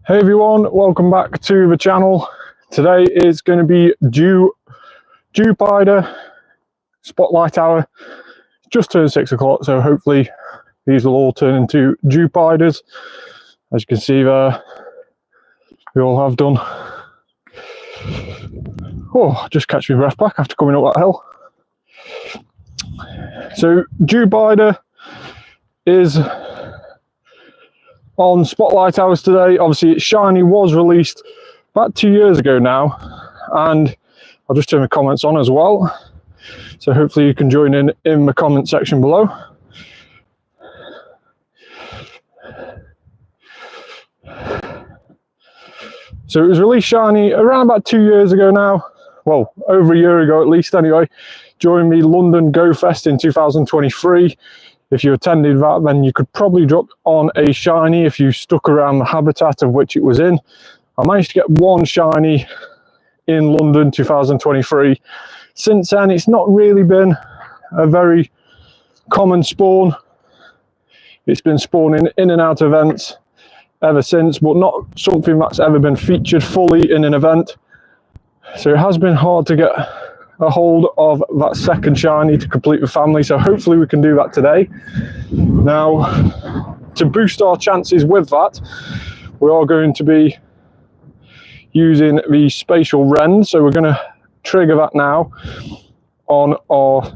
Hey everyone, welcome back to the channel. Today is going to be Dewpider Spotlight Hour. Just turned 6 o'clock, so hopefully these will all turn into Dewpiders. As you can see there, we all have done. Oh, just catch my breath back after coming up that hill. So Dewpider is on Spotlight Hours today. Obviously, Shiny was released about 2 years ago now, and I'll just turn the comments on as well. So hopefully you can join in the comment section below. So it was released Shiny around about 2 years ago now. Well, over a year ago at least anyway, during the London Go Fest in 2023. If you attended that, then you could probably drop on a Shiny if you stuck around the habitat of which it was in. I managed to get one Shiny in London 2023. Since then, it's not really been a very common spawn. It's been spawning in and out of events ever since, but not something that's ever been featured fully in an event. So it has been hard to get a hold of that second Shiny to complete the family, so hopefully we can do that today. Now, to boost our chances with that, we are going to be using the spatial rend, so we're going to trigger that now on our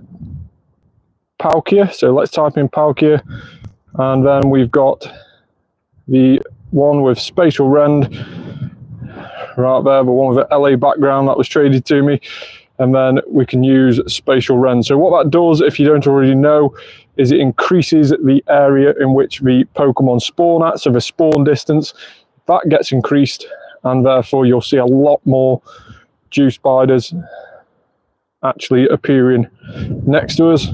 Palkia. So let's type in Palkia, and then we've got the one with spatial rend right there, the one with the LA background that was traded to me. And then we can use spatial rend. So what that does, if you don't already know, is it increases the area in which the Pokemon spawn at, so the spawn distance, that gets increased, and therefore you'll see a lot more Dewpiders actually appearing next to us.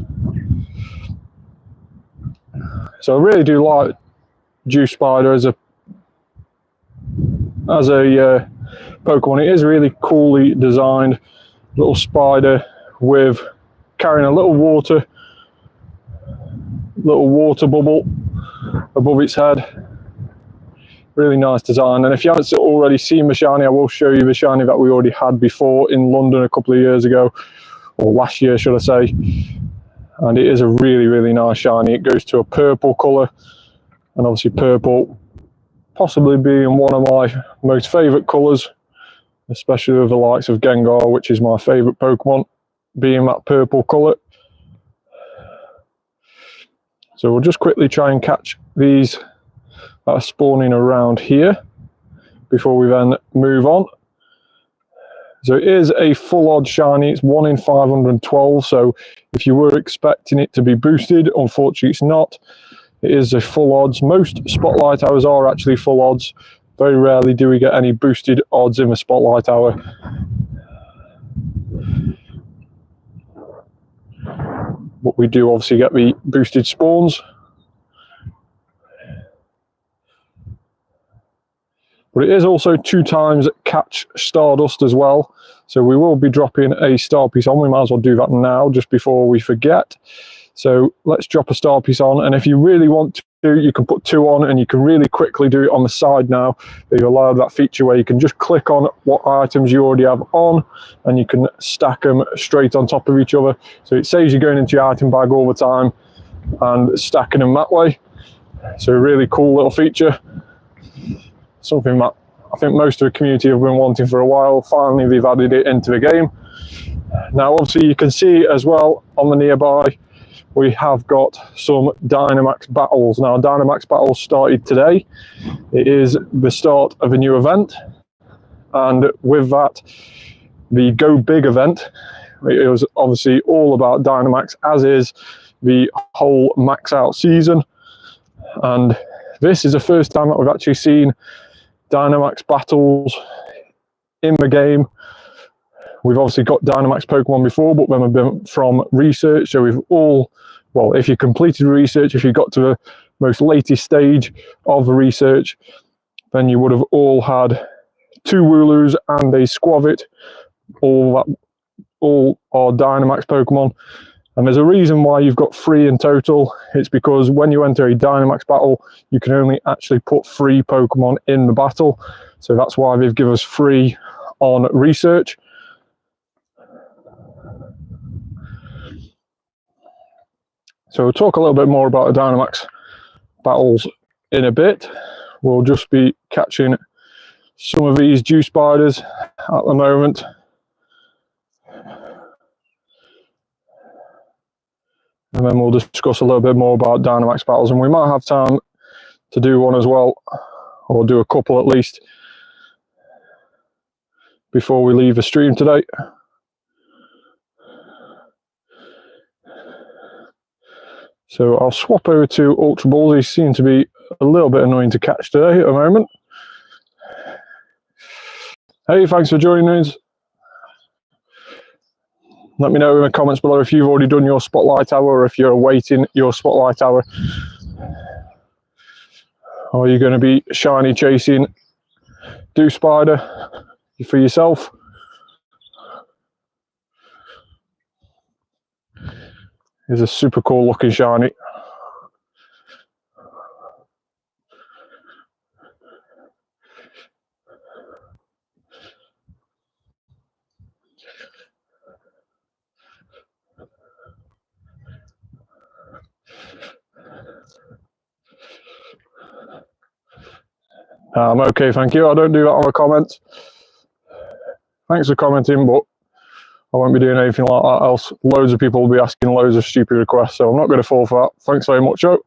So I really do like Dewpider as a Pokemon. It is really coolly designed. Little spider with carrying a little water bubble above its head. Really nice design. And if you haven't already seen the Shiny, I will show you the Shiny that we already had before in London a couple of years ago, or last year should I say. And it is a really nice Shiny. It goes to a purple colour, and obviously purple possibly being one of my most favourite colours, especially with the likes of Gengar, which is my favourite Pokemon, being that purple colour. So we'll just quickly try and catch these that are spawning around here before we then move on. So it is a full odds Shiny. It's 1 in 512. So if you were expecting it to be boosted, unfortunately it's not. It is a full odds. Most Spotlight Hours are actually full odds. Very rarely do we get any boosted odds in the Spotlight Hour. But we do obviously get the boosted spawns. But it is also 2 times Catch Stardust as well. So we will be dropping a star piece on. We might as well do that now just before we forget. So let's drop a star piece on. And if you really want to, you can put 2 on, and you can really quickly do it on the side now. They've allowed that feature where you can just click on what items you already have on, and you can stack them straight on top of each other. So it saves you going into your item bag all the time and stacking them that way. So a really cool little feature. Something that I think most of the community have been wanting for a while. Finally, they've added it into the game. Now, obviously, you can see as well on the nearby, we have got some Dynamax Battles. Now, Dynamax Battles started today. It is the start of a new event. And with that, the Go Big event, it was obviously all about Dynamax, as is the whole Max Out season. And this is the first time that we've actually seen Dynamax Battles in the game. We've obviously got Dynamax Pokemon before, but when we've been from research, so we've all, well, if you completed research, if you got to the most latest stage of the research, then you would have all had 2 Wooloos and a Squavit, all our Dynamax Pokemon. And there's a reason why you've got 3 in total. It's because when you enter a Dynamax battle, you can only actually put 3 Pokemon in the battle. So that's why they've given us 3 on research. So we'll talk a little bit more about the Dynamax battles in a bit. We'll just be catching some of these Dewpiders at the moment. And then we'll discuss a little bit more about Dynamax battles, and we might have time to do one as well, or do a couple at least, before we leave the stream today. So I'll swap over to Ultra Balls. He seem to be a little bit annoying to catch today at the moment. Hey, thanks for joining us. Let me know in the comments below if you've already done your Spotlight Hour, or if you're awaiting your Spotlight Hour. Or are you going to be shiny chasing Dewpider for yourself? He's a super cool looking shiny. I'm okay, thank you. I don't do that on the comments. Thanks for commenting, but I won't be doing anything like that, else loads of people will be asking loads of stupid requests, so I'm not going to fall for that. Thanks very much, Joe.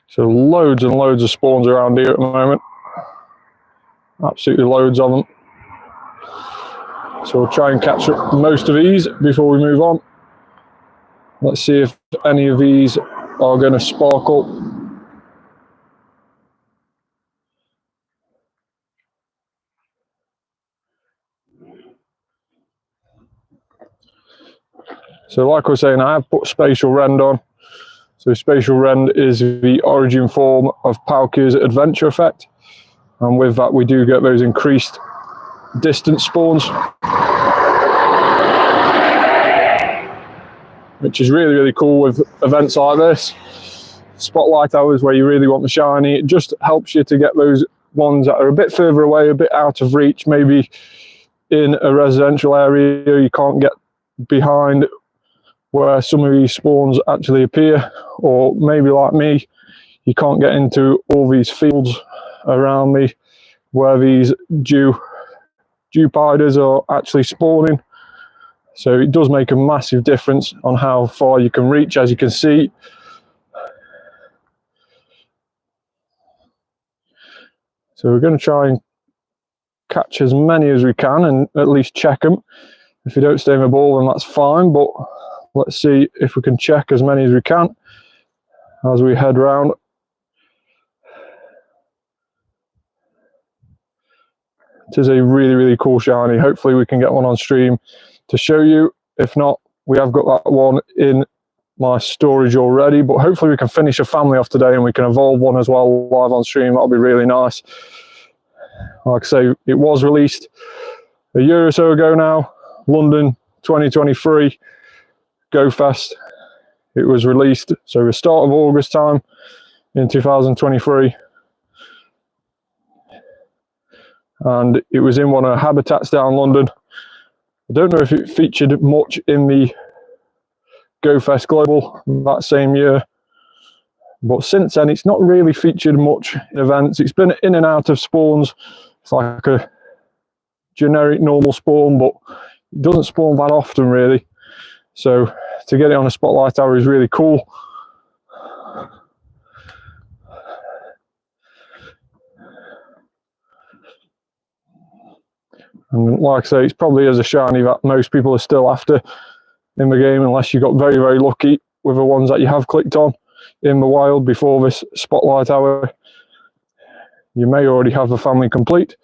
So loads and loads of spawns around here at the moment. Absolutely loads of them. So we'll try and catch up most of these before we move on. Let's see if any of these are going to sparkle. So like I was saying, I have put Spatial Rend on. So Spatial Rend is the origin form of Palkia's Adventure Effect. And with that we do get those increased distance spawns, which is really, really cool with events like this. Spotlight hours where you really want the shiny. It just helps you to get those ones that are a bit further away, a bit out of reach, maybe in a residential area you can't get behind where some of these spawns actually appear, or maybe like me, you can't get into all these fields around me where these Dewpiders are actually spawning. So it does make a massive difference on how far you can reach, as you can see. So we're going to try and catch as many as we can and at least check them. If you don't stay in the ball, then that's fine, but let's see if we can check as many as we can as we head round. It is a really, really cool shiny. Hopefully we can get one on stream to show you. If not, we have got that one in my storage already, but hopefully we can finish a family off today and we can evolve one as well live on stream. That'll be really nice. Like I say, it was released a year or so ago now. London 2023 Go Fest. It was released, so the start of August time in 2023. And it was in one of the habitats down London. I don't know if it featured much in the Go Fest Global that same year, but since then it's not really featured much in events. It's been in and out of spawns. It's like a generic normal spawn, but it doesn't spawn that often really. So to get it on a Spotlight Hour is really cool. And like I say, it's probably as a shiny that most people are still after in the game, unless you got very, very lucky with the ones that you have clicked on in the wild before this spotlight hour. You may already have the family complete.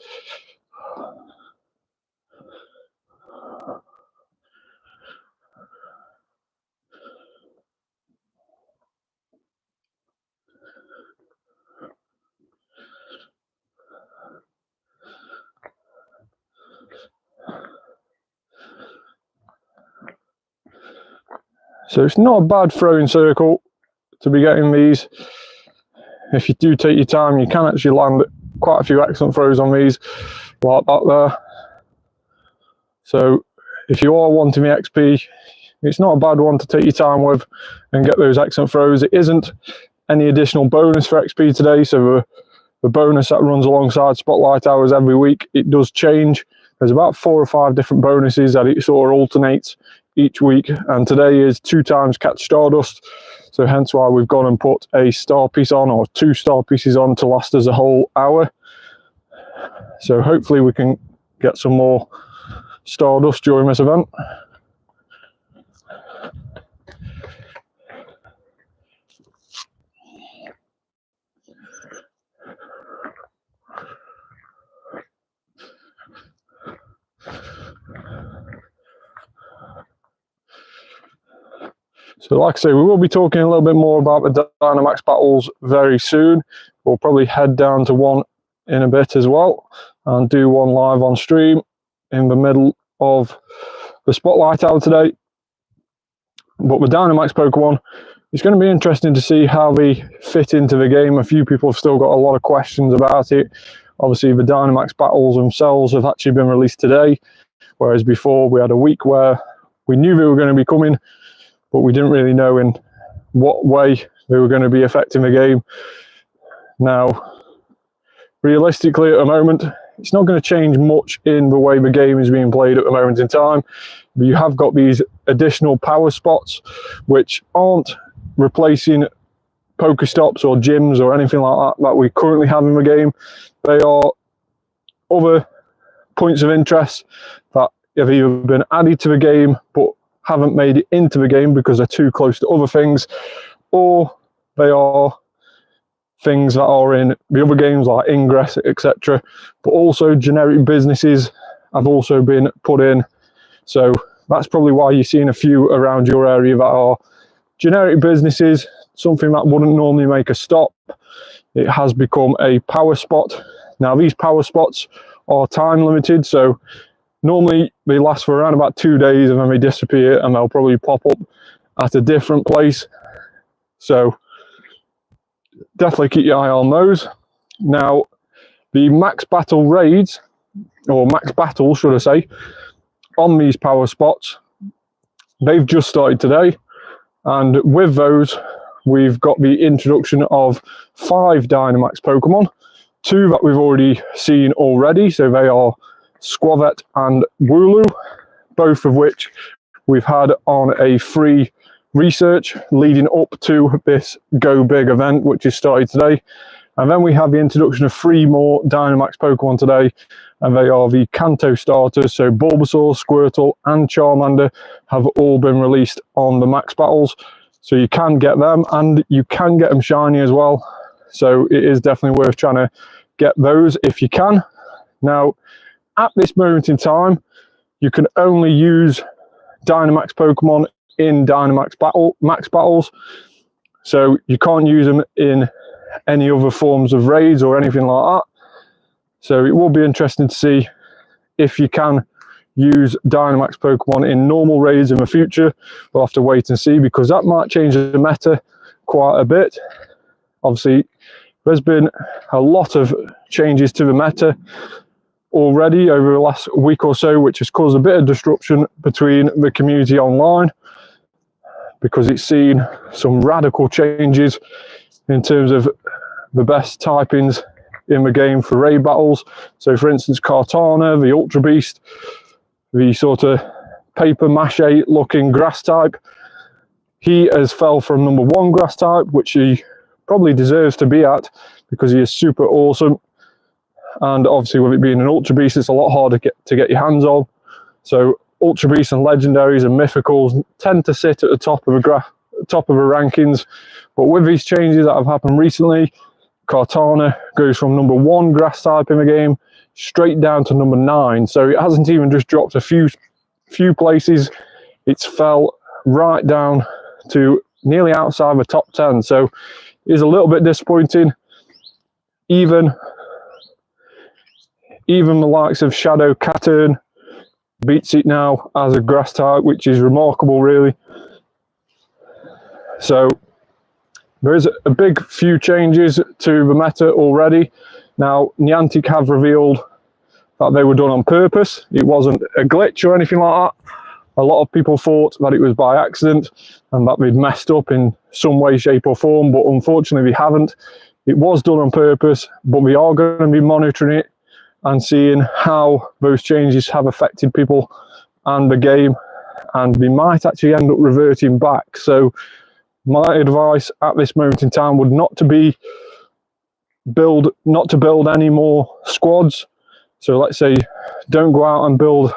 So it's not a bad throwing circle to be getting these. If you do take your time, you can actually land quite a few excellent throws on these, like that there. So if you are wanting the XP, it's not a bad one to take your time with and get those excellent throws. It isn't any additional bonus for XP today, so the bonus that runs alongside Spotlight Hours every week, it does change. There's about 4 or 5 different bonuses that it sort of alternates each week, and today is 2 times Catch Stardust, so hence why we've gone and put a star piece on, or 2 star pieces on, to last us a whole hour. So hopefully we can get some more Stardust during this event. So like I say, we will be talking a little bit more about the Dynamax Battles very soon. We'll probably head down to one in a bit as well, and do one live on stream in the middle of the Spotlight Hour today. But with Dynamax Pokemon, it's going to be interesting to see how they fit into the game. A few people have still got a lot of questions about it. Obviously, the Dynamax Battles themselves have actually been released today, whereas before we had a week where we knew they were going to be coming, but we didn't really know in what way they were going to be affecting the game. Now, realistically, at the moment, it's not going to change much in the way the game is being played at the moment in time. But you have got these additional power spots, which aren't replacing Pokestops or gyms or anything like that we currently have in the game. They are other points of interest that have either been added to the game but haven't made it into the game because they're too close to other things, or they are things that are in the other games like Ingress, etc. But also generic businesses have also been put in. So that's probably why you're seeing a few around your area that are generic businesses, something that wouldn't normally make a stop. It has become a power spot. Now these power spots are time limited, so normally they last for around about 2 days and then they disappear, and they'll probably pop up at a different place. So definitely keep your eye on those. Now, the max battle raids, or max battles should I say, on these power spots, they've just started today, and with those we've got the introduction of 5 Dynamax Pokemon, 2 that we've already seen already, so they are Squavette and Wooloo, both of which we've had on a free research leading up to this Go Big event, which is started today. And then we have the introduction of 3 more Dynamax Pokemon today, and they are the Kanto starters. So Bulbasaur, Squirtle and Charmander have all been released on the Max Battles, so you can get them, and you can get them shiny as well. So it is definitely worth trying to get those if you can. Now, at this moment in time, you can only use Dynamax Pokemon in Dynamax Max Battles, so you can't use them in any other forms of raids or anything like that. So it will be interesting to see if you can use Dynamax Pokemon in normal raids in the future. We'll have to wait and see, because that might change the meta quite a bit. Obviously, there's been a lot of changes to the meta already over the last week or so, which has caused a bit of disruption between the community online, because it's seen some radical changes in terms of the best typings in the game for raid battles. So for instance, Kartana, the Ultra Beast, the sort of paper mache looking grass type, he has fell from number 1 grass type, which he probably deserves to be at because he is super awesome. And obviously with it being an Ultra Beast, it's a lot harder to get your hands on. So Ultra Beasts and Legendaries and Mythicals tend to sit at the top of top of the rankings. But with these changes that have happened recently, Kartana goes from number 1 grass type in the game straight down to number 9. So it hasn't even just dropped a few places, it's fell right down to nearly outside the top 10. So it is a little bit disappointing. Even the likes of Shadow Cattern beats it now as a grass type, which is remarkable, really. So there is a big few changes to the meta already. Now, Niantic have revealed that they were done on purpose. It wasn't a glitch or anything like that. A lot of people thought that it was by accident and that they'd messed up in some way, shape or form, but unfortunately they haven't. It was done on purpose, but we are going to be monitoring it and seeing how those changes have affected people and the game, and they might actually end up reverting back. So my advice at this moment in time would not to build any more squads. So let's say don't go out and build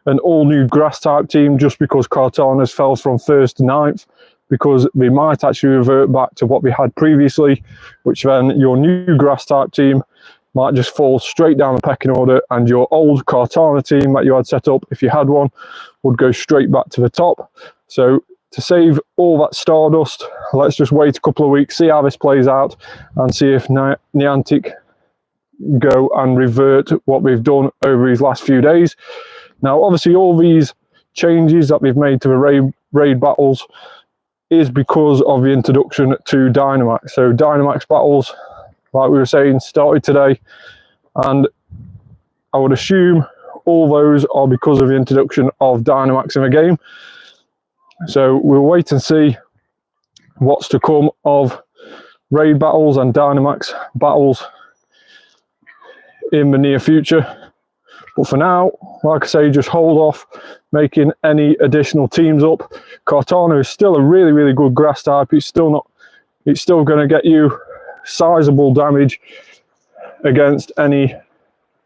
an all-new grass type team just because Kartana's fell from 1st to 9th, because they might actually revert back to what we had previously, which then your new grass type team might just fall straight down the pecking order, and your old Kartana team that you had set up, if you had one, would go straight back to the top. So to save all that Stardust, let's just wait a couple of weeks, see how this plays out, and see if Niantic go and revert what we've done over these last few days. Now, obviously, all these changes that they've made to the raid battles is because of the introduction to Dynamax. So Dynamax Battles, like we were saying, started today, and I would assume all those are because of the introduction of Dynamax in the game. So we'll wait and see what's to come of raid battles and Dynamax battles in the near future. But for now, like I say, just hold off making any additional teams up. Kartana is still a really, really good grass type. It's still going to get you sizable damage against anything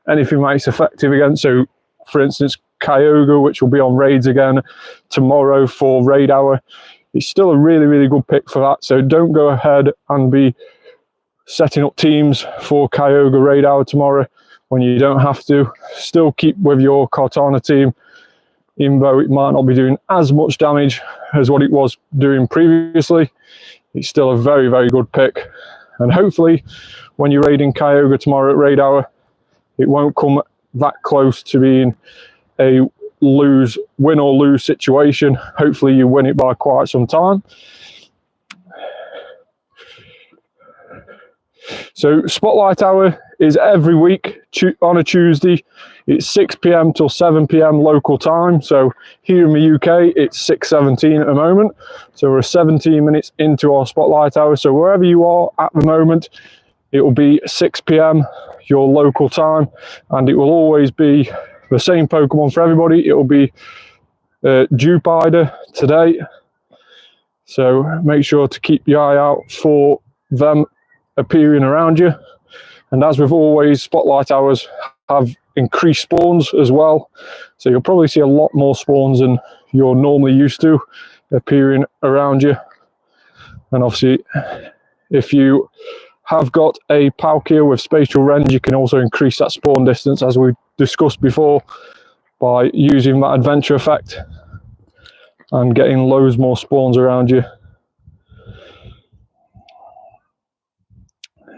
that it's effective against. So, for instance, Kyogre, which will be on raids again tomorrow for raid hour, it's still a really, really good pick for that. So don't go ahead and be setting up teams for Kyogre raid hour tomorrow when you don't have to. Still keep with your Kartana team, even though it might not be doing as much damage as what it was doing previously. It's still a very, very good pick. And hopefully, when you're raiding Kyogre tomorrow at raid hour, it won't come that close to being a win or lose situation. Hopefully you win it by quite some time. So Spotlight Hour is every week on a Tuesday. It's 6 p.m. till 7 p.m. local time. So here in the UK, it's 6:17 at the moment. So we're 17 minutes into our Spotlight Hour. So wherever you are at the moment, it will be 6 p.m. your local time, and it will always be the same Pokemon for everybody. It will be Dewpider today. So make sure to keep your eye out for them appearing around you. And as with always, Spotlight Hours have increased spawns as well. So you'll probably see a lot more spawns than you're normally used to appearing around you. And obviously, if you have got a Palkia with Spatial Rend, you can also increase that spawn distance, as we discussed before, by using that adventure effect and getting loads more spawns around you.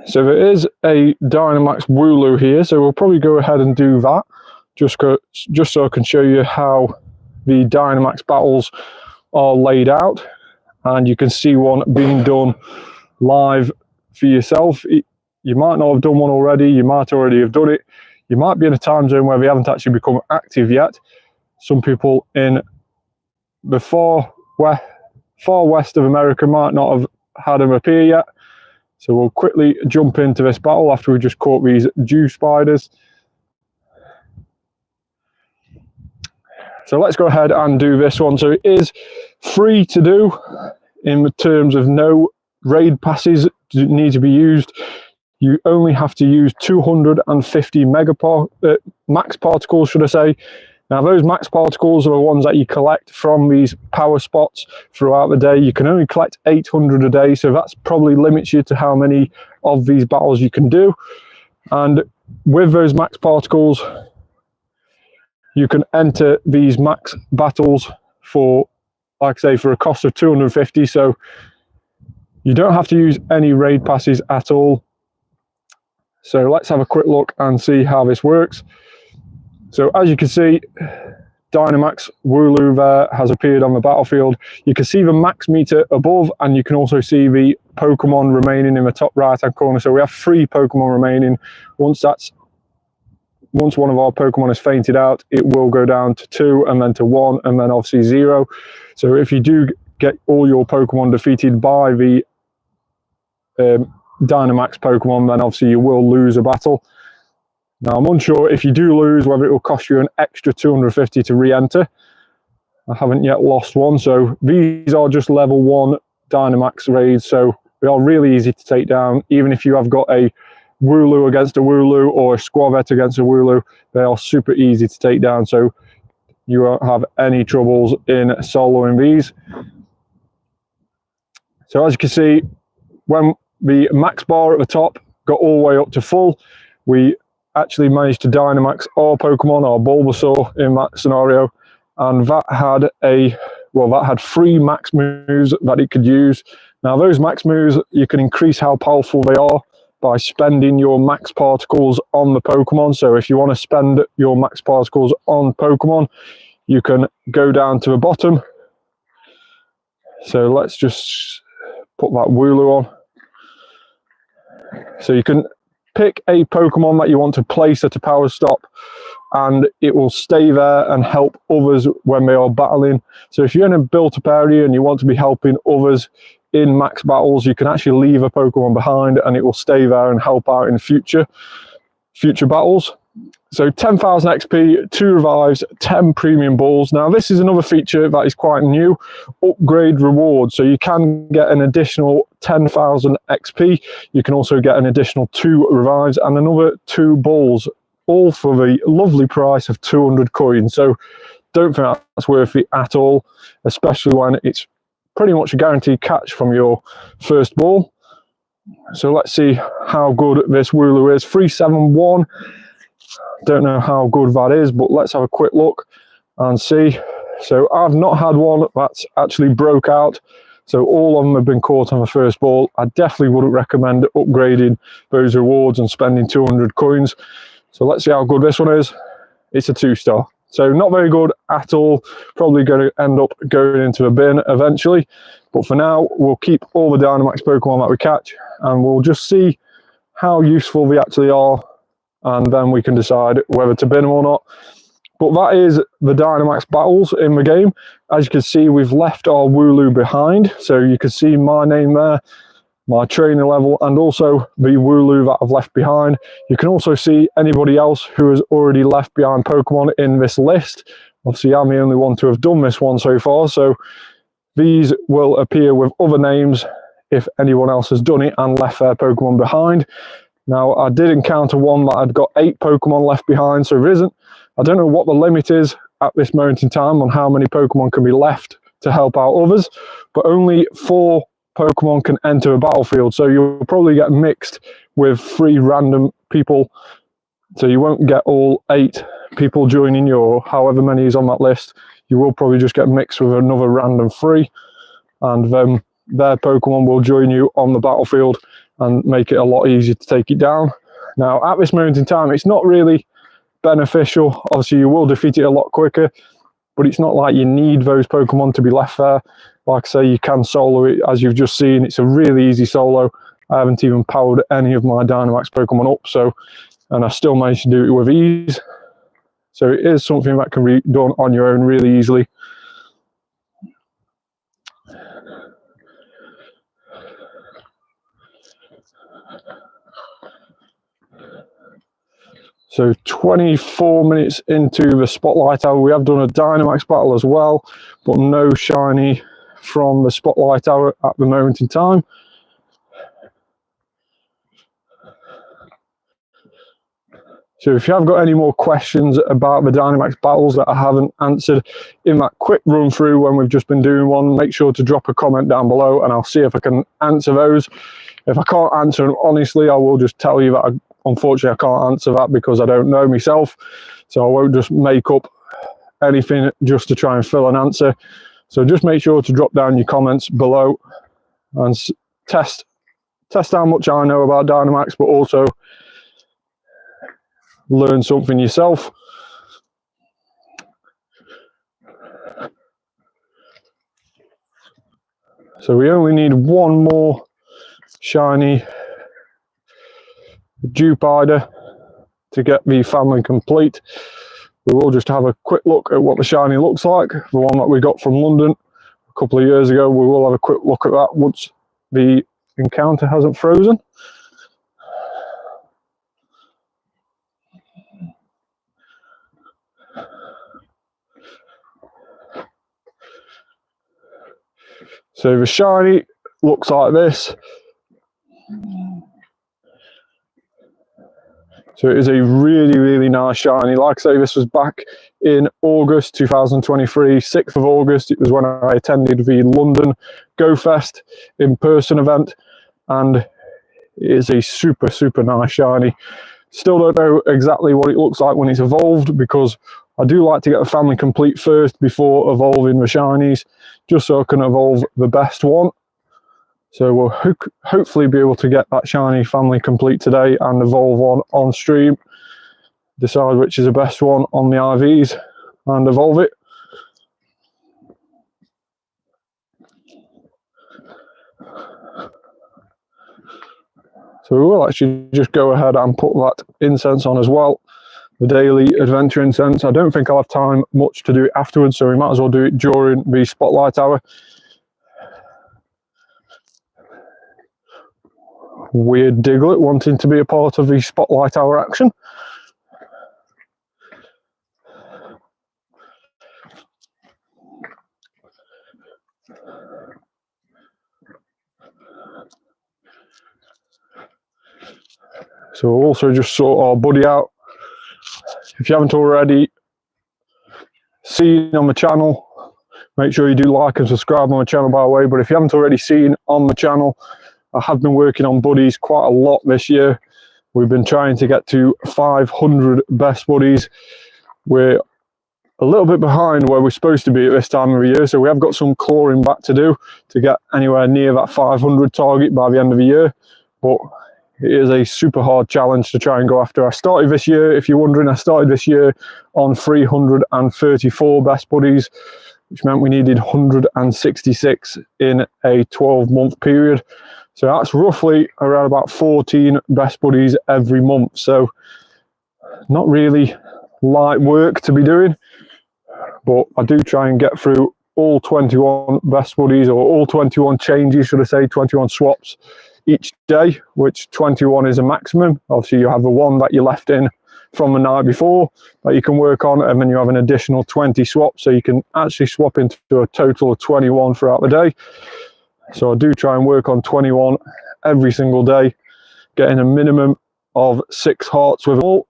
So there is a Dynamax Wooloo here, so we'll probably go ahead and do that, just so I can show you how the Dynamax battles are laid out, and you can see one being done live for yourself. You might not have done one already, you might already have done it, you might be in a time zone where they haven't actually become active yet. Some people in the far west of America might not have had them appear yet. So we'll quickly jump into this battle after we just caught these Dewpiders. So let's go ahead and do this one. So it is free to do in terms of no raid passes need to be used. You only have to use 250 max particles, should I say. Now those max particles are the ones that you collect from these power spots throughout the day. You can only collect 800 a day, so that's probably limits you to how many of these battles you can do. And with those max particles, you can enter these max battles for, like I say, for a cost of 250. So you don't have to use any raid passes at all. So let's have a quick look and see how this works. So as you can see, Dynamax Wooloo there has appeared on the battlefield. You can see the max meter above, and you can also see the Pokemon remaining in the top right hand corner. So we have 3 Pokemon remaining. Once one of our Pokemon is fainted out, it will go down to 2 and then to 1 and then obviously 0. So if you do get all your Pokemon defeated by the Dynamax Pokemon, then obviously you will lose a battle. Now I'm unsure if you do lose whether it will cost you an extra 250 to re-enter. I haven't yet lost one. So these are just level 1 Dynamax raids, so they are really easy to take down. Even if you have got a Wooloo against a Wooloo or a Squavette against a Wooloo, they are super easy to take down, so you won't have any troubles in soloing these. So as you can see, when the max bar at the top got all the way up to full, we actually managed to Dynamax our Pokemon, our Bulbasaur in that scenario, and that had that had 3 max moves that it could use. Now those max moves, you can increase how powerful they are by spending your max particles on the Pokemon. So if you want to spend your max particles on Pokemon, you can go down to the bottom. So let's just put that Wooloo on. So you can pick a Pokemon that you want to place at a power stop, and it will stay there and help others when they are battling. So if you're in a built-up area and you want to be helping others in max battles, you can actually leave a Pokemon behind and it will stay there and help out in future battles. So 10,000 XP, 2 revives, 10 premium balls. Now this is another feature that is quite new, upgrade rewards. So you can get an additional 10,000 XP. You can also get an additional 2 revives and another 2 balls, all for the lovely price of 200 coins. So don't think that's worth it at all, especially when it's pretty much a guaranteed catch from your first ball. So let's see how good this Wooloo is. 371. Don't know how good that is, but let's have a quick look and see. So I've not had one that's actually broke out. So all of them have been caught on the first ball. I definitely wouldn't recommend upgrading those rewards and spending 200 coins. So let's see how good this one is. It's a 2-star. So not very good at all. Probably going to end up going into a bin eventually. But for now, we'll keep all the Dynamax Pokemon that we catch, and we'll just see how useful they actually are, and then we can decide whether to bin them or not. But that is the Dynamax battles in the game. As you can see, we've left our Wooloo behind. So you can see my name there, my trainer level, and also the Wooloo that I've left behind. You can also see anybody else who has already left behind Pokemon in this list. Obviously, I'm the only one to have done this one so far, so these will appear with other names if anyone else has done it and left their Pokemon behind. Now, I did encounter one that had got 8 Pokemon left behind, so there isn't. I don't know what the limit is at this moment in time on how many Pokemon can be left to help out others, but only 4 Pokemon can enter a battlefield, so you'll probably get mixed with 3 random people, so you won't get all 8 people joining you or however many is on that list. You will probably just get mixed with another random 3, and then their Pokemon will join you on the battlefield and make it a lot easier to take it down. Now, at this moment in time, it's not really beneficial. Obviously, you will defeat it a lot quicker, but it's not like you need those Pokemon to be left there. Like I say, you can solo it, as you've just seen. It's a really easy solo. I haven't even powered any of my Dynamax Pokemon up, and I still managed to do it with ease. So it is something that can be done on your own really easily. So 24 minutes into the Spotlight Hour, we have done a Dynamax battle as well, but no shiny from the Spotlight Hour at the moment in time. So if you have got any more questions about the Dynamax battles that I haven't answered in that quick run through when we've just been doing one, make sure to drop a comment down below and I'll see if I can answer those. If I can't answer them honestly, I will just tell you that unfortunately I can't answer that because I don't know myself. So I won't just make up anything just to try and fill an answer. So just make sure to drop down your comments below and test how much I know about Dynamax, but also learn something yourself. So we only need one more shiny Dewpider to get the family complete. We will just have a quick look at what the shiny looks like, the one that we got from London a couple of years ago. We will have a quick look at that once the encounter hasn't frozen. So the shiny looks like this. So it is a really nice shiny. Like I say, this was back in August 2023, 6th of August. It was when I attended the London Go Fest in-person event, and it is a super nice shiny. Still don't know exactly what it looks like when it's evolved, because I do like to get the family complete first before evolving the shinies, just so I can evolve the best one. So we'll hopefully be able to get that shiny family complete today and evolve one on stream, decide which is the best one on the IVs and evolve it. So we will actually just go ahead and put that incense on as well, the daily adventure incense. I don't think I'll have time much to do it afterwards, so we might as well do it during the spotlight hour. Weird Diglett wanting to be a part of the spotlight hour action. So we'll also just sort our buddy out. If you haven't already seen on the channel, make sure you do like and subscribe on the channel, by the way. But if you haven't already seen on the channel, I have been working on buddies quite a lot this year. We've been trying to get to 500 best buddies. We're a little bit behind where we're supposed to be at this time of the year, so we have got some clawing back to do to get anywhere near that 500 target by the end of the year. But it is a super hard challenge to try and go after. I started this year, if you're wondering, I started this year on 334 best buddies, which meant we needed 166 in a 12-month period. So that's roughly around about 14 best buddies every month. So not really light work to be doing, but I do try and get through all 21 best buddies, or all 21 changes, should I say, 21 swaps each day, which 21 is a maximum. Obviously you have the one that you left in from the night before that you can work on, and then you have an additional 20 swaps, so you can actually swap into a total of 21 throughout the day. So I do try and work on 21 every single day, getting a minimum of 6 hearts with all.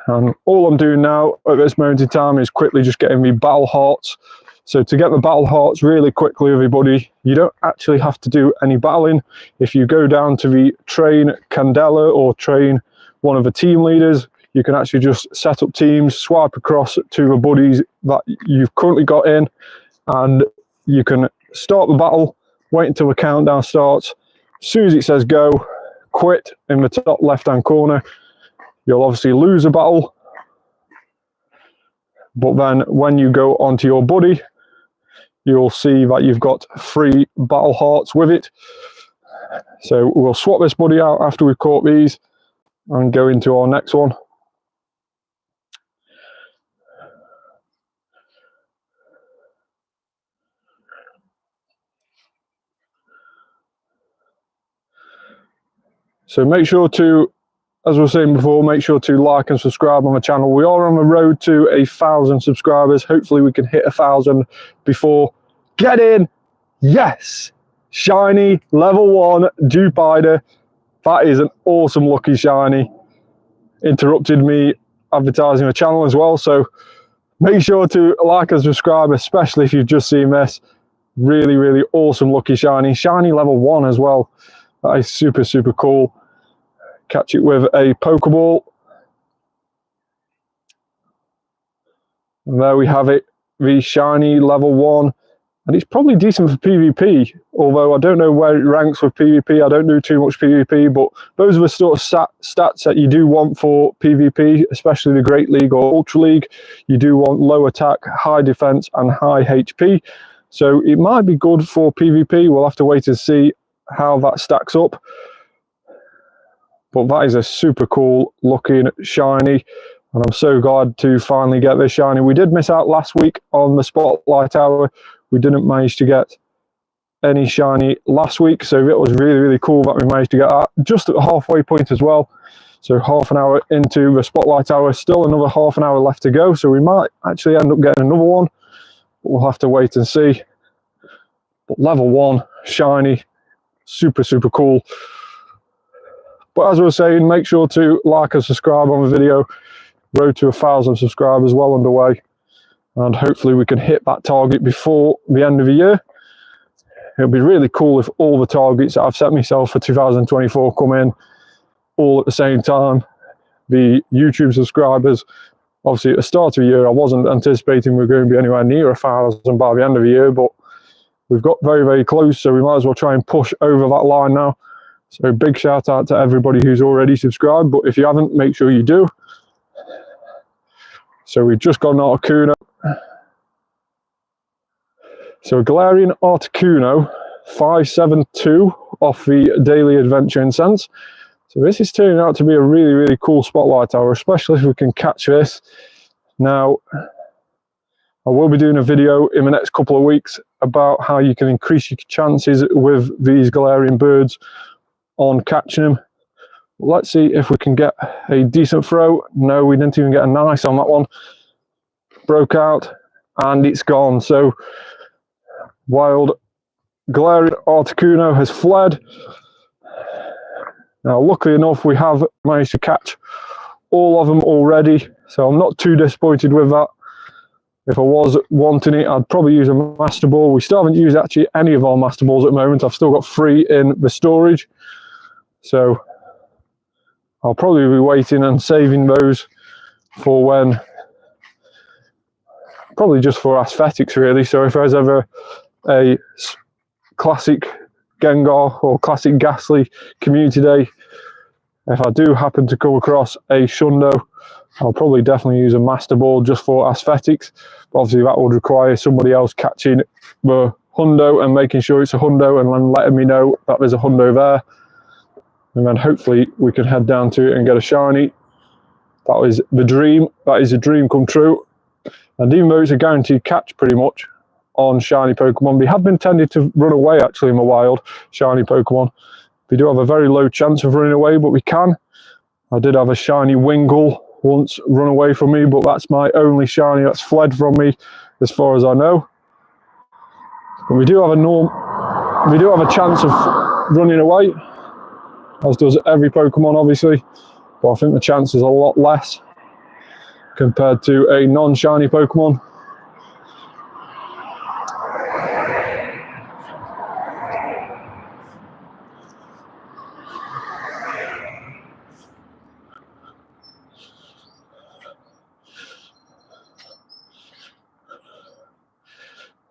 And all I'm doing now at this moment in time is quickly just getting the battle hearts. So to get the battle hearts really quickly, everybody, you don't actually have to do any battling. If you go down to the train Candela or train one of the team leaders, you can actually just set up teams, swipe across to the buddies that you've currently got in, and you can start the battle, wait until the countdown starts. As soon as it says go, quit in the top left-hand corner. You'll obviously lose a battle, but then when you go onto your buddy, you'll see that you've got 3 battle hearts with it. So we'll swap this buddy out after we've caught these and go into our next one. So make sure to, as I was saying before, make sure to like and subscribe on the channel. We are on the road to 1,000 subscribers. Hopefully we can hit 1,000 before. Get in! Yes! Shiny level 1 Dewpider. That is an awesome lucky shiny. interrupted me advertising the channel as well. So make sure to like and subscribe, especially if you've just seen this. Really, really awesome lucky shiny. Shiny level 1 as well. That is super, super cool. Catch it with a Pokeball. And there we have it, the shiny level 1. And it's probably decent for PvP, although I don't know where it ranks with PvP. I don't do too much PvP, but those are the sort of stats that you do want for PvP, especially the Great League or Ultra League. You do want low attack, high defense, and high HP. So it might be good for PvP. We'll have to wait and see how that stacks up. But that is a super cool looking shiny. And I'm so glad to finally get this shiny. We did miss out last week on the Spotlight Hour. We didn't manage to get any shiny last week. So it was really, really cool that we managed to get that just at the halfway point as well. So half an hour into the Spotlight Hour, still another half an hour left to go. So we might actually end up getting another one. But we'll have to wait and see. But level 1, shiny, super, super cool. But as I was saying, make sure to like and subscribe on the video. Road to 1,000 subscribers well underway, and hopefully we can hit that target before the end of the year. It'll be really cool if all the targets that I've set myself for 2024 come in all at the same time. The YouTube subscribers, obviously at the start of the year I wasn't anticipating we were going to be anywhere near 1,000 by the end of the year, but we've got very, very close, so we might as well try and push over that line now. So big shout out to everybody who's already subscribed, but if you haven't, make sure you do. So we've just got an Articuno. So a Galarian Articuno, 572 off the Daily Adventure Incense. So this is turning out to be a really, really cool Spotlight Hour, especially if we can catch this. Now, I will be doing a video in the next couple of weeks about how you can increase your chances with these Galarian birds on catching them. Let's see if we can get a decent throw. No, we didn't even get a nice on that one. Broke out and it's gone. So wild Galarian Articuno has fled. Now luckily enough we have managed to catch all of them already, so I'm not too disappointed with that. If I was wanting it, I'd probably use a Master Ball. We still haven't used actually any of our Master Balls at the moment. I've still got 3 in the storage, so I'll probably be waiting and saving those for when, probably just for aesthetics really. So if there's ever a classic Gengar or classic Ghastly community day, if I do happen to come across a Shundo, I'll probably definitely use a Master Ball just for aesthetics. But obviously that would require somebody else catching the Hundo and making sure it's a Hundo and then letting me know that there's a Hundo there. And then hopefully we can head down to it and get a shiny. That is the dream. That is a dream come true. And even though it's a guaranteed catch pretty much on shiny Pokemon, they have been tended to run away actually in the wild, shiny Pokemon. We do have a very low chance of running away, but we can. I did have a shiny Wingull once run away from me, but that's my only shiny that's fled from me as far as I know. But we do have a chance of running away, as does every Pokemon obviously, but I think the chance is a lot less compared to a non-shiny Pokemon.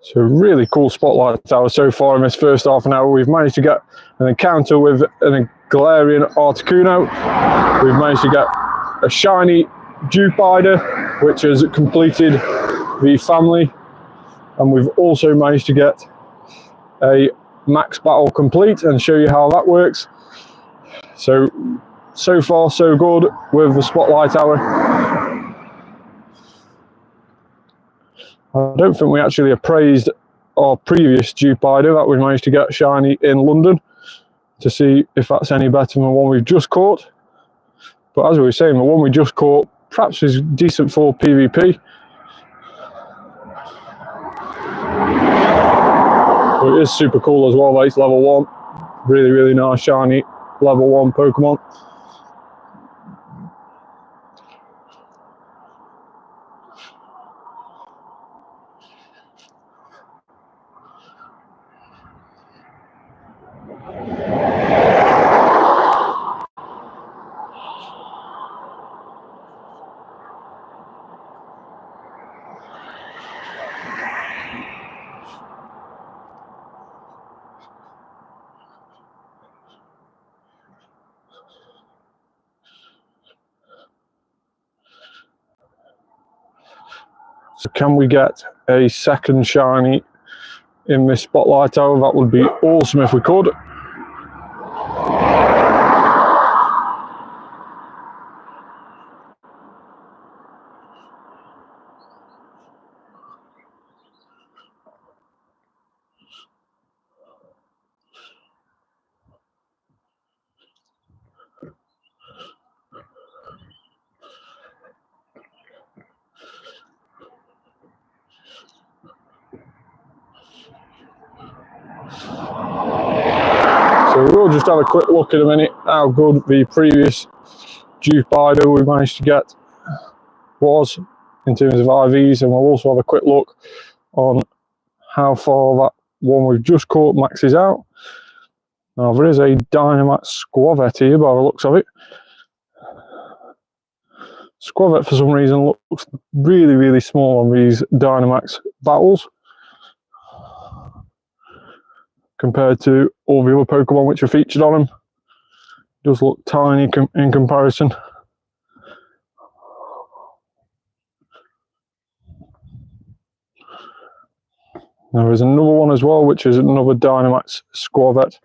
So really cool Spotlight Hour so far in this first half an hour. We've managed to get an encounter with a Galarian Articuno. We've managed to get a Shiny Dewpider, which has completed the family. And we've also managed to get a max battle complete and show you how that works. So far so good with the Spotlight Hour. I don't think we actually appraised our previous Dewpider that we managed to get shiny in London to see if that's any better than the one we've just caught. But as we were saying, the one we just caught perhaps is decent for PvP. But it is super cool as well, it's level 1. Really, really nice shiny level 1 Pokemon. So can we get a second shiny in this spotlight tower? That would be awesome if we could. So we'll just have a quick look in a minute how good the previous Dewpider we managed to get was in terms of IVs, and we'll also have a quick look on how far that one we've just caught maxes out. Now there is a Dynamax Squavet here by the looks of it. Squavet for some reason looks really, really small on these Dynamax Battles compared to all the other Pokemon which are featured on them. Does look tiny in comparison. Now there's another one as well, which is another Dynamax Squavet.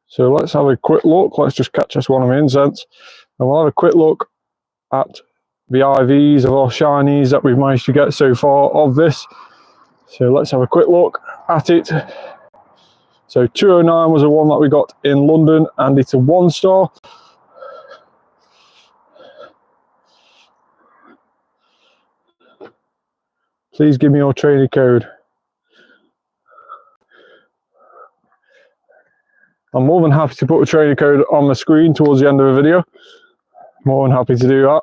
So let's have a quick look. Let's just catch us one of my incense, and we'll have a quick look at the IVs of our shinies that we've managed to get so far of this. So let's have a quick look at it. So 209 was the one that we got in London, and it's a 1-star. Please give me your trainer code. I'm more than happy to put a trainer code on the screen towards the end of the video. More than happy to do that.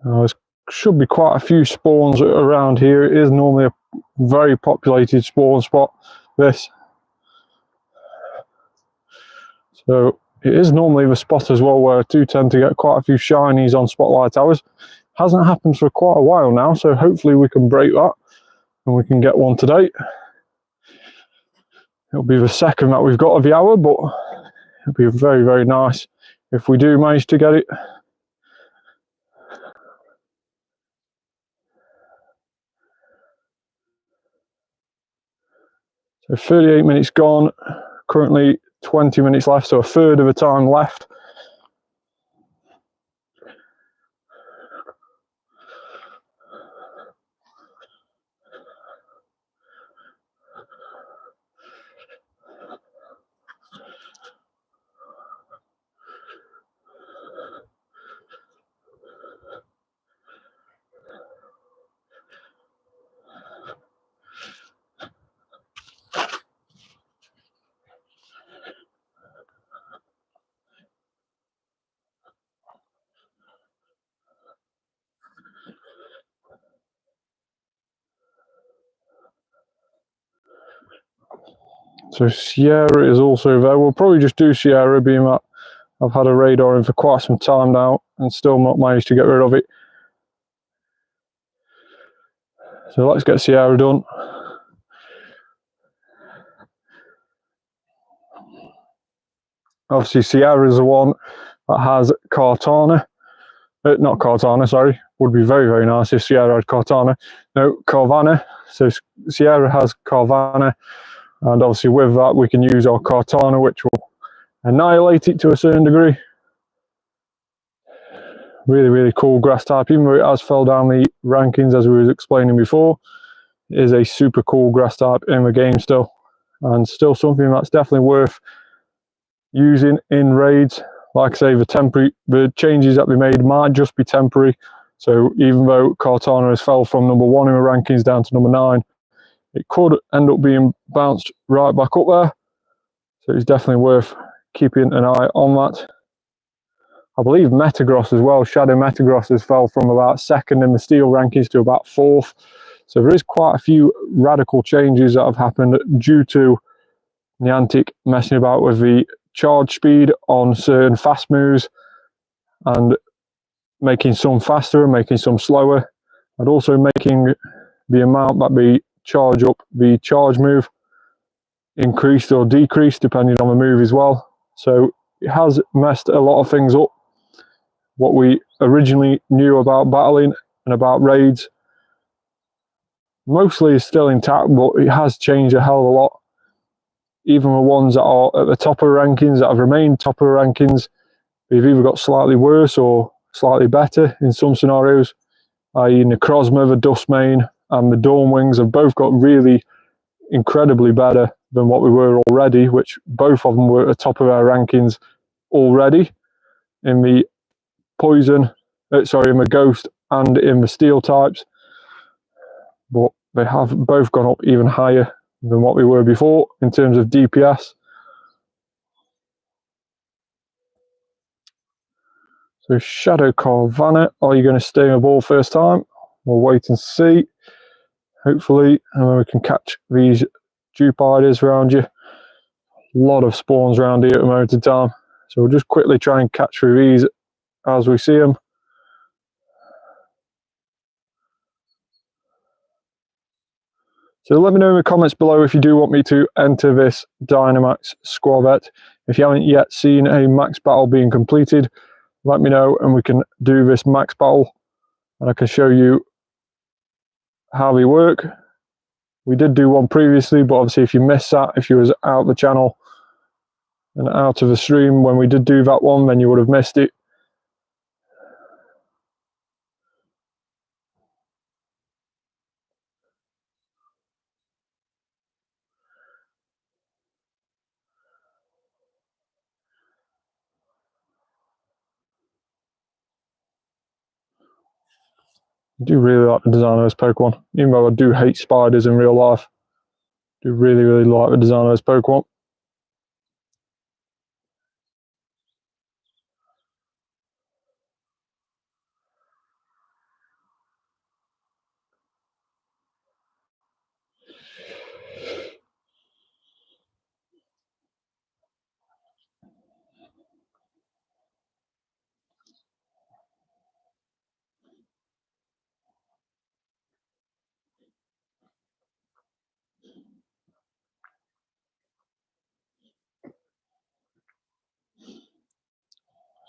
Now, there should be quite a few spawns around here. It is normally a very populated spawn spot, this. So it is normally the spot as well where I do tend to get quite a few shinies on spotlight towers. Hasn't happened for quite a while now, so hopefully we can break that and we can get one today. It'll be the second that we've got of the hour, but it'll be very, very nice if we do manage to get it. So 38 minutes gone, currently 20 minutes left, so a third of the time left. So Sierra is also there. We'll probably just do Sierra, being that I've had a radar in for quite some time now and still not managed to get rid of it. So let's get Sierra done. Obviously Sierra is the one that has Kartana. Not Kartana, sorry. Would be very, very nice if Sierra had Kartana. No, Carvanha. So Sierra has Carvanha. And obviously with that we can use our Kartana, which will annihilate it to a certain degree. Really, really cool grass type, even though it has fell down the rankings as we were explaining before. It is a super cool grass type in the game still. and still something that's definitely worth using in raids. Like I say, the changes that they made might just be temporary. So even though Kartana has fell from number 1 in the rankings down to number 9, it could end up being bounced right back up there. So it's definitely worth keeping an eye on that. I believe Metagross as well, Shadow Metagross has fell from about 2nd in the Steel rankings to about 4th. So there is quite a few radical changes that have happened due to Niantic messing about with the charge speed on certain fast moves and making some faster and making some slower, and also making the amount that they charge up the charge move increased or decreased depending on the move as well. So it has messed a lot of things up. What we originally knew about battling and about raids mostly is still intact, but it has changed a hell of a lot. Even the ones that are at the top of the rankings, that have remained top of the rankings, they've either got slightly worse or slightly better in some scenarios, i.e. Necrozma, the Dustmane and the Dawnwings have both got really incredibly better than what we were already, which both of them were at the top of our rankings already in the poison, in the ghost and in the steel types, but they have both gone up even higher than what we were before in terms of DPS. So Shadow Carvanha, are you going to stay in the ball first time? We'll wait and see. Hopefully, and then we can catch these Dewpiders around you. A lot of spawns around here at the moment in time. So we'll just quickly try and catch through these as we see them. So let me know in the comments below if you do want me to enter this Dynamax Squavet. If you haven't yet seen a max battle being completed, let me know and we can do this max battle and I can show you how they work. We did do one previously, but obviously if you missed that, if you was out of the channel and out of the stream when we did do that one, then you would have missed it. I do really like the design of this Pokemon, even though I do hate spiders in real life. I do really, really like the design of this Pokemon.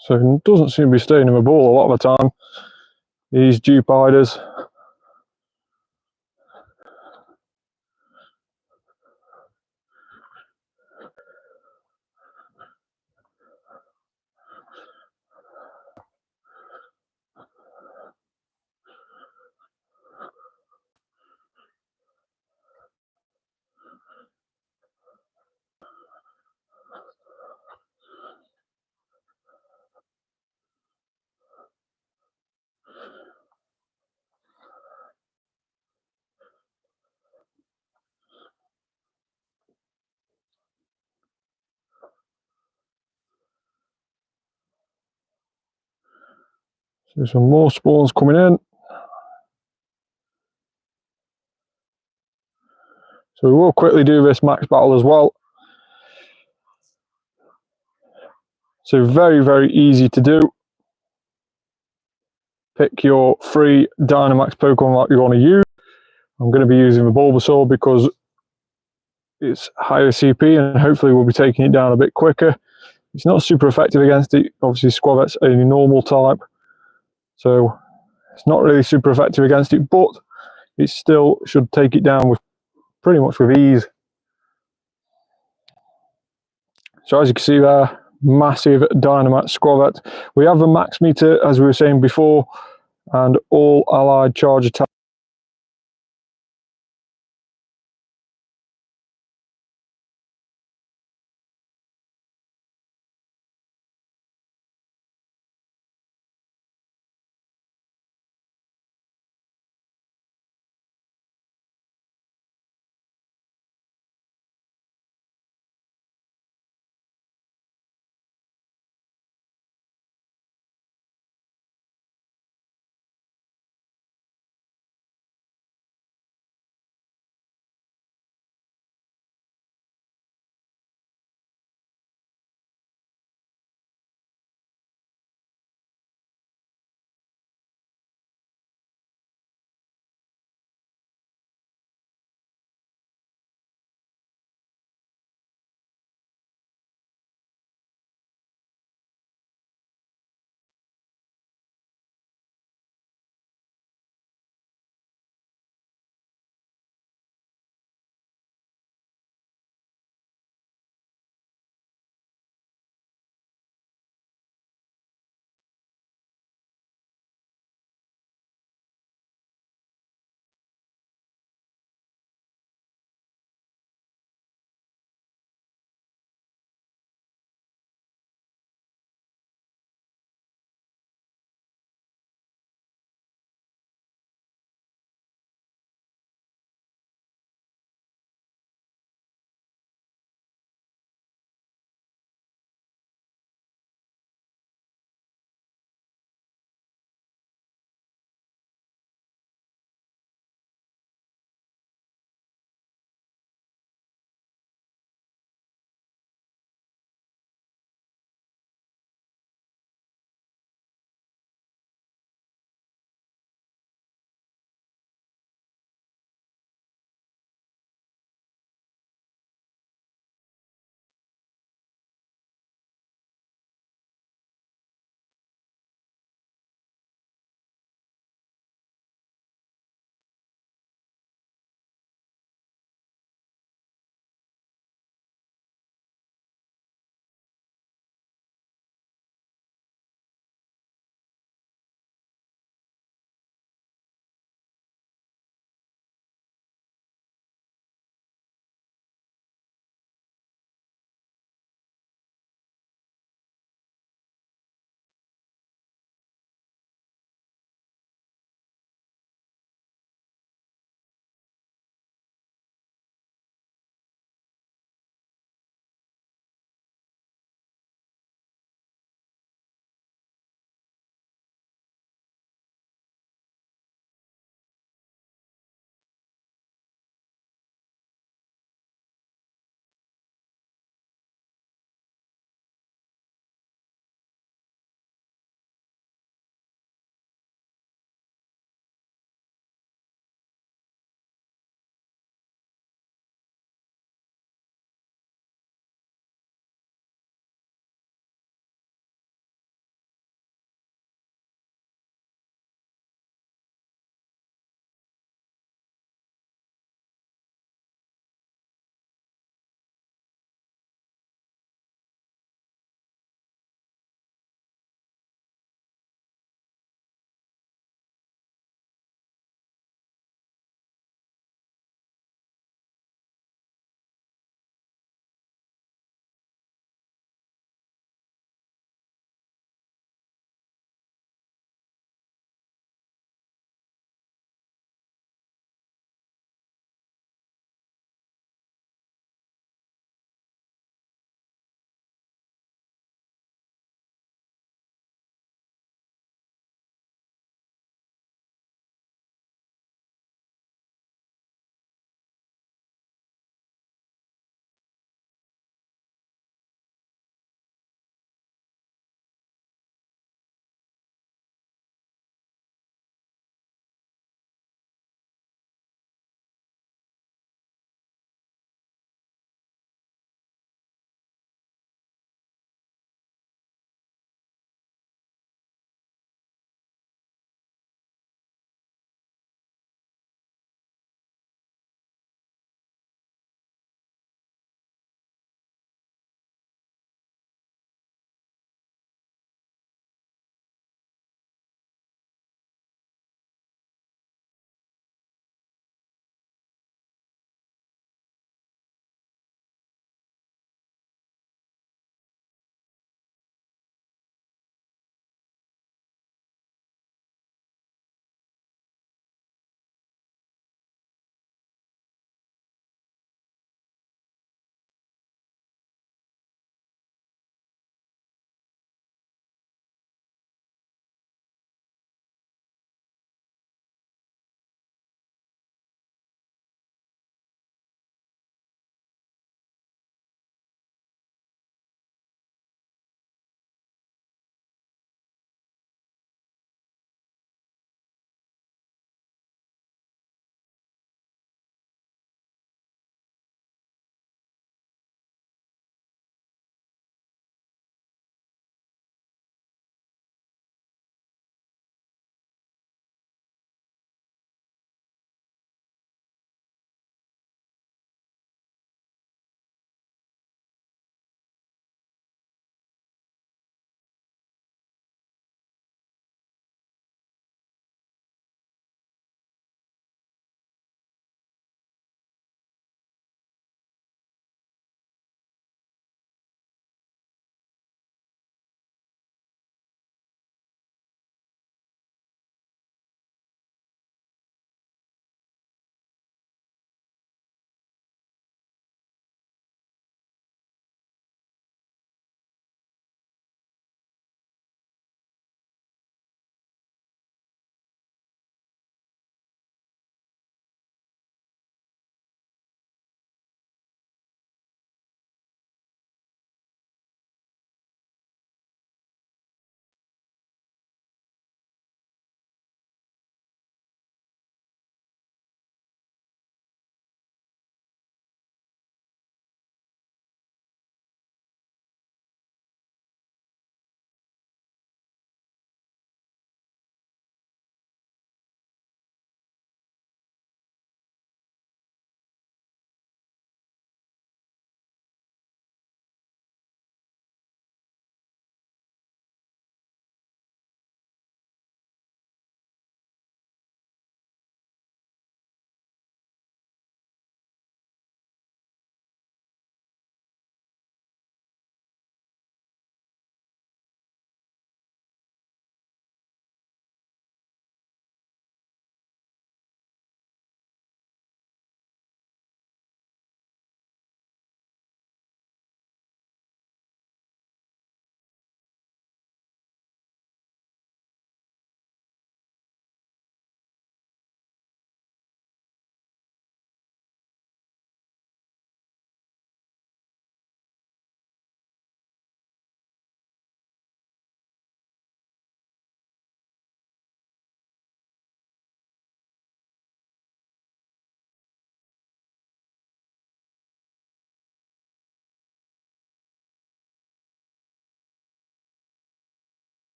So it doesn't seem to be staying in the ball a lot of the time, these Dewpiders. So some more spawns coming in. So we will quickly do this max battle as well. So very, very easy to do. Pick your 3 Dynamax Pokemon that you want to use. I'm going to be using the Bulbasaur because it's higher CP and hopefully we'll be taking it down a bit quicker. It's not super effective against it. Obviously Squavet's a normal type, so it's not really super effective against it, but it still should take it down with pretty much with ease. So as you can see there, massive Dynamax Squavet. We have a max meter, as we were saying before, and all allied charge attacks